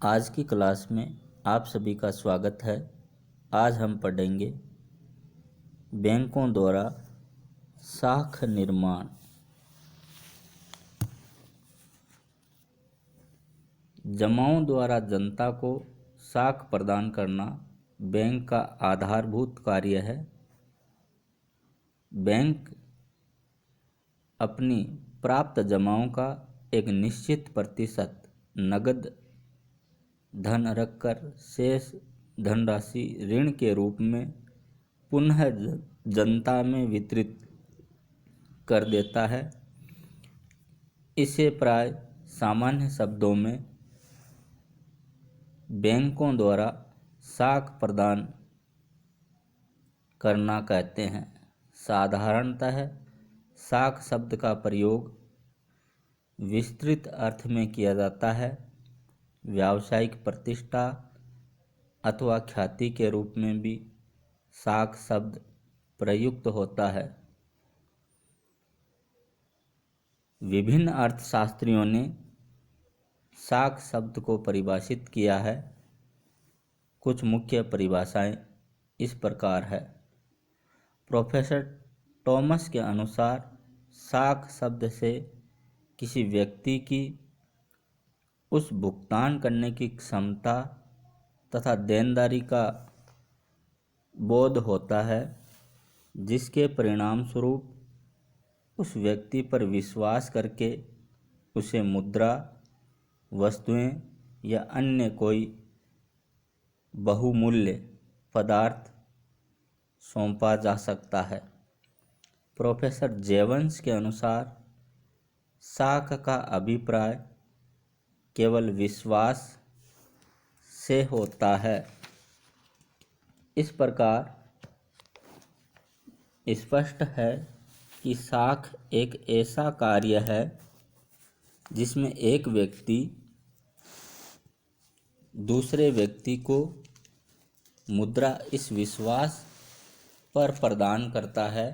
आज की क्लास में आप सभी का स्वागत है। आज हम पढ़ेंगे बैंकों द्वारा साख निर्माण। जमाओं द्वारा जनता को साख प्रदान करना बैंक का आधारभूत कार्य है। बैंक अपनी प्राप्त जमाओं का एक निश्चित प्रतिशत नगद धन रखकर शेष धनराशि ऋण के रूप में पुनः जनता में वितरित कर देता है। इसे प्राय सामान्य शब्दों में बैंकों द्वारा साख प्रदान करना कहते हैं। साधारणतः साख शब्द का प्रयोग विस्तृत अर्थ में किया जाता है। व्यावसायिक प्रतिष्ठा अथवा ख्याति के रूप में भी साख शब्द प्रयुक्त होता है। विभिन्न अर्थशास्त्रियों ने साख शब्द को परिभाषित किया है। कुछ मुख्य परिभाषाएं इस प्रकार है। प्रोफेसर टॉमस के अनुसार साख शब्द से किसी व्यक्ति की उस भुगतान करने की क्षमता तथा देनदारी का बोध होता है जिसके परिणाम स्वरूप उस व्यक्ति पर विश्वास करके उसे मुद्रा, वस्तुएं या अन्य कोई बहुमूल्य पदार्थ सौंपा जा सकता है। प्रोफेसर जेवंस के अनुसार साख का अभिप्राय केवल विश्वास से होता है। इस प्रकार स्पष्ट है कि साख एक ऐसा कार्य है जिसमें एक व्यक्ति दूसरे व्यक्ति को मुद्रा इस विश्वास पर प्रदान करता है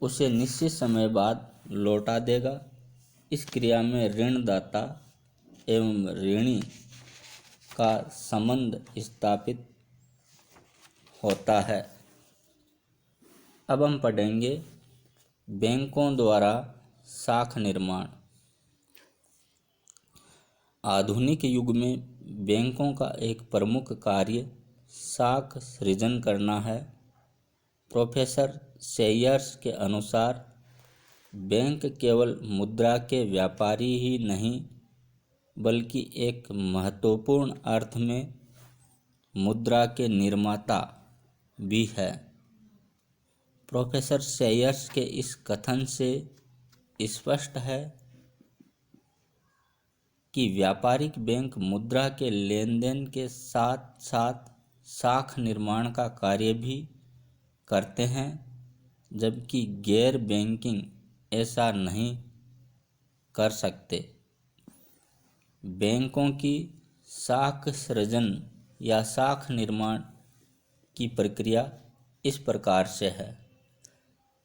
उसे निश्चित समय बाद लौटा देगा। इस क्रिया में ऋणदाता एवं ऋणी का संबंध स्थापित होता है। अब हम पढ़ेंगे बैंकों द्वारा साख निर्माण। आधुनिक युग में बैंकों का एक प्रमुख कार्य साख सृजन करना है। प्रोफेसर सेयर्स के अनुसार बैंक केवल मुद्रा के व्यापारी ही नहीं बल्कि एक महत्वपूर्ण अर्थ में मुद्रा के निर्माता भी है। प्रोफेसर सेयर्स के इस कथन से स्पष्ट है कि व्यापारिक बैंक मुद्रा के लेन देन के साथ साथ साख निर्माण का कार्य भी करते हैं, जबकि गैर बैंकिंग ऐसा नहीं कर सकते। बैंकों की साख सृजन या साख निर्माण की प्रक्रिया इस प्रकार से है।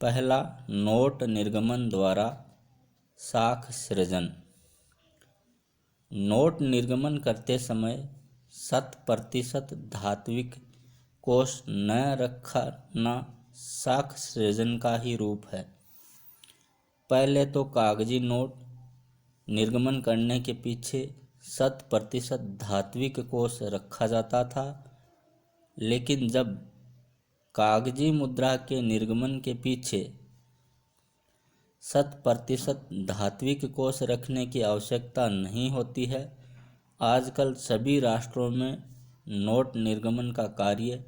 पहला, नोट निर्गमन द्वारा साख सृजन। नोट निर्गमन करते समय 100% धात्विक कोष न रखना साख सृजन का ही रूप है। पहले तो कागजी नोट निर्गमन करने के पीछे 100% धात्विक कोष रखा जाता था, लेकिन जब कागजी मुद्रा के निर्गमन के पीछे 100% धात्विक कोष रखने की आवश्यकता नहीं होती है, आजकल सभी राष्ट्रों में नोट निर्गमन का कार्य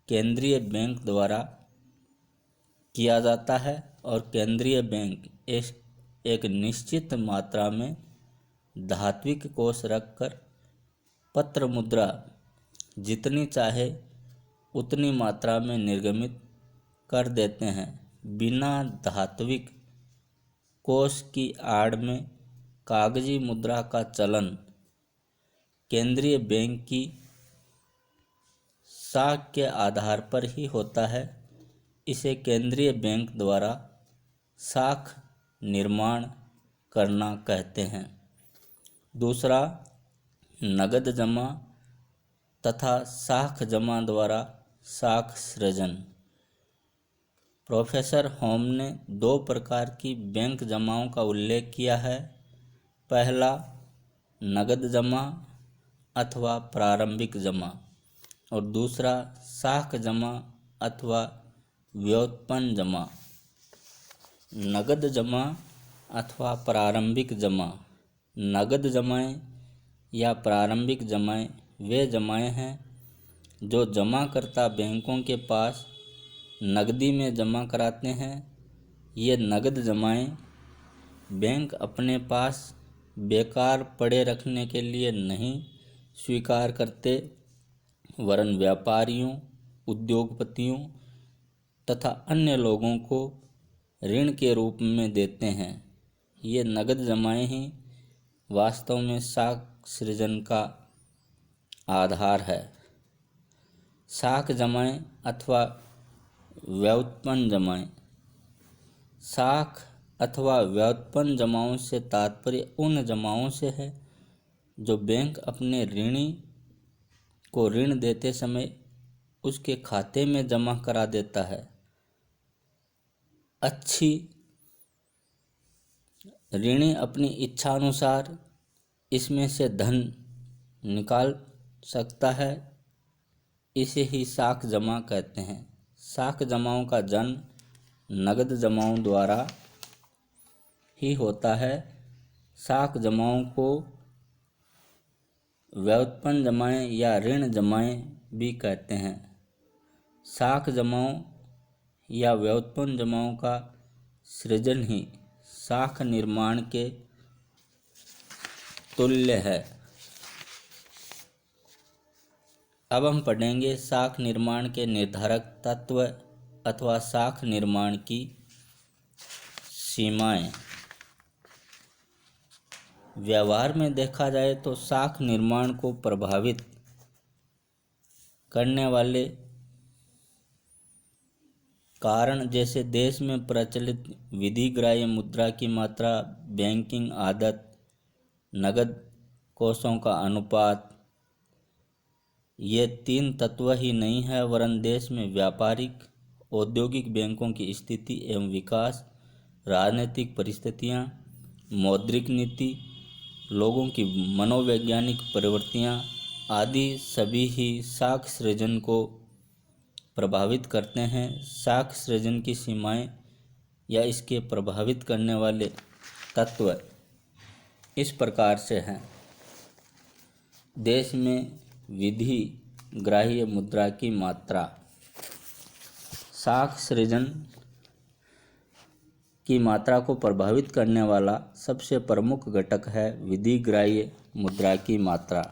केंद्रीय बैंक द्वारा किया जाता है और केंद्रीय बैंक एक निश्चित मात्रा में धात्विक कोष रखकर पत्र मुद्रा जितनी चाहे उतनी मात्रा में निर्गमित कर देते हैं। बिना धात्विक कोष की आड़ में कागजी मुद्रा का चलन केंद्रीय बैंक की साख के आधार पर ही होता है। इसे केंद्रीय बैंक द्वारा साख निर्माण करना कहते हैं। दूसरा, नगद जमा तथा साख जमा द्वारा साख सृजन। प्रोफेसर होम ने दो प्रकार की बैंक जमाओं का उल्लेख किया है। पहला, नगद जमा अथवा प्रारंभिक जमा, और दूसरा साख जमा अथवा व्युत्पन्न जमा। नगद जमा अथवा प्रारंभिक जमा। नगद जमाएं या प्रारंभिक जमाएं वे जमाएं हैं जो जमाकर्ता बैंकों के पास नकदी में जमा कराते हैं। ये नगद जमाएं बैंक अपने पास बेकार पड़े रखने के लिए नहीं स्वीकार करते, वरन व्यापारियों, उद्योगपतियों तथा अन्य लोगों को ऋण के रूप में देते हैं। ये नगद जमाएं ही वास्तव में साख सृजन का आधार है। साख जमाएं अथवा व्युत्पन्न जमाएं। साख अथवा व्युत्पन्न जमाओं से तात्पर्य उन जमाओं से है जो बैंक अपने ऋणी को ऋण देते समय उसके खाते में जमा करा देता है। अच्छी ऋणी अपनी इच्छा अनुसार इसमें से धन निकाल सकता है, इसे ही साख जमा कहते हैं। साख जमाओं का जन्म नगद जमाओं द्वारा ही होता है। साख जमाओं को व्युत्पन्न जमाएं या ऋण जमाएं भी कहते हैं। साख जमाओं या व्युत्पन्न जमाओं का सृजन ही साख निर्माण के तुल्य है। अब हम पढ़ेंगे साख निर्माण के निर्धारक तत्व अथवा साख निर्माण की सीमाएं। व्यवहार में देखा जाए तो साख निर्माण को प्रभावित करने वाले कारण जैसे देश में प्रचलित विधिग्राह्य मुद्रा की मात्रा, बैंकिंग आदत, नगद कोषों का अनुपात, ये तीन तत्व ही नहीं है वरन देश में व्यापारिक औद्योगिक बैंकों की स्थिति एवं विकास, राजनीतिक परिस्थितियाँ, मौद्रिक नीति, लोगों की मनोवैज्ञानिक प्रवृत्तियाँ आदि सभी ही साख सृजन को प्रभावित करते हैं। साख सृजन की सीमाएं या इसके प्रभावित करने वाले तत्व इस प्रकार से हैं। देश में विधि ग्राह्य मुद्रा की मात्रा। साख सृजन की मात्रा को प्रभावित करने वाला सबसे प्रमुख घटक है विधिग्राह्य मुद्रा की मात्रा।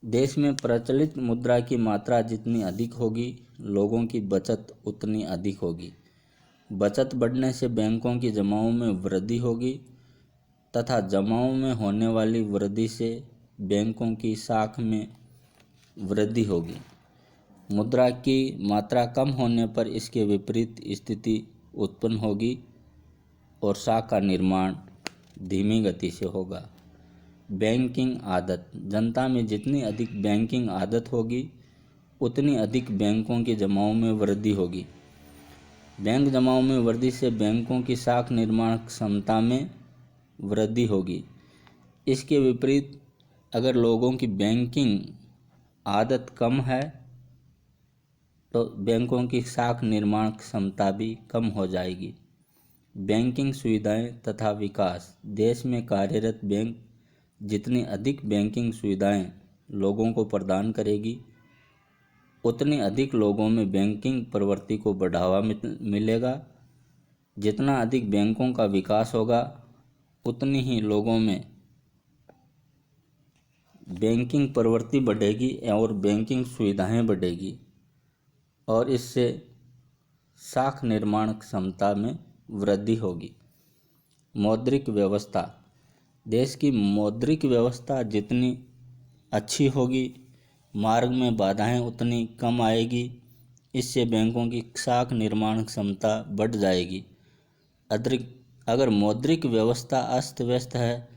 देश में प्रचलित मुद्रा की मात्रा जितनी अधिक होगी, लोगों की बचत उतनी अधिक होगी। बचत बढ़ने से बैंकों की जमाओं में वृद्धि होगी तथा जमाओं में होने वाली वृद्धि से बैंकों की साख में वृद्धि होगी। मुद्रा की मात्रा कम होने पर इसके विपरीत स्थिति उत्पन्न होगी और साख का निर्माण धीमी गति से होगा। बैंकिंग आदत। जनता में जितनी अधिक बैंकिंग आदत होगी उतनी अधिक बैंकों की जमाओं में वृद्धि होगी। बैंक जमाओं में वृद्धि से बैंकों की साख निर्माण क्षमता में वृद्धि होगी। इसके विपरीत अगर लोगों की बैंकिंग आदत कम है तो बैंकों की साख निर्माण क्षमता भी कम हो जाएगी। बैंकिंग सुविधाएं तथा विकास। देश में कार्यरत बैंक जितनी अधिक बैंकिंग सुविधाएं लोगों को प्रदान करेगी उतनी अधिक लोगों में बैंकिंग प्रवृत्ति को बढ़ावा मिलेगा। जितना अधिक बैंकों का विकास होगा उतनी ही लोगों में बैंकिंग प्रवृत्ति बढ़ेगी और बैंकिंग सुविधाएं बढ़ेगी और इससे साख निर्माण क्षमता में वृद्धि होगी। मौद्रिक व्यवस्था। देश की मौद्रिक व्यवस्था जितनी अच्छी होगी, मार्ग में बाधाएं उतनी कम आएगी। इससे बैंकों की साख निर्माण क्षमता बढ़ जाएगी। अगर मौद्रिक व्यवस्था अस्त व्यस्त है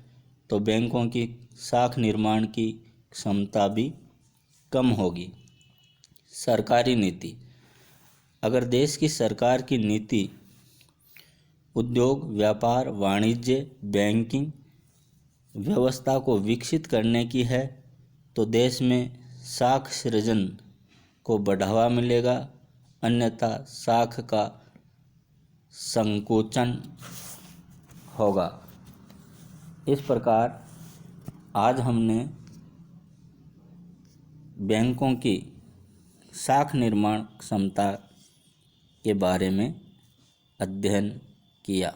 तो बैंकों की शाख निर्माण की क्षमता भी कम होगी। सरकारी नीति। अगर देश की सरकार की नीति उद्योग, व्यापार, वाणिज्य, बैंकिंग व्यवस्था को विकसित करने की है तो देश में शाख सृजन को बढ़ावा मिलेगा, अन्यथा शाख का संकुचन होगा। इस प्रकार आज हमने बैंकों की शाख निर्माण क्षमता के बारे में अध्ययन किया।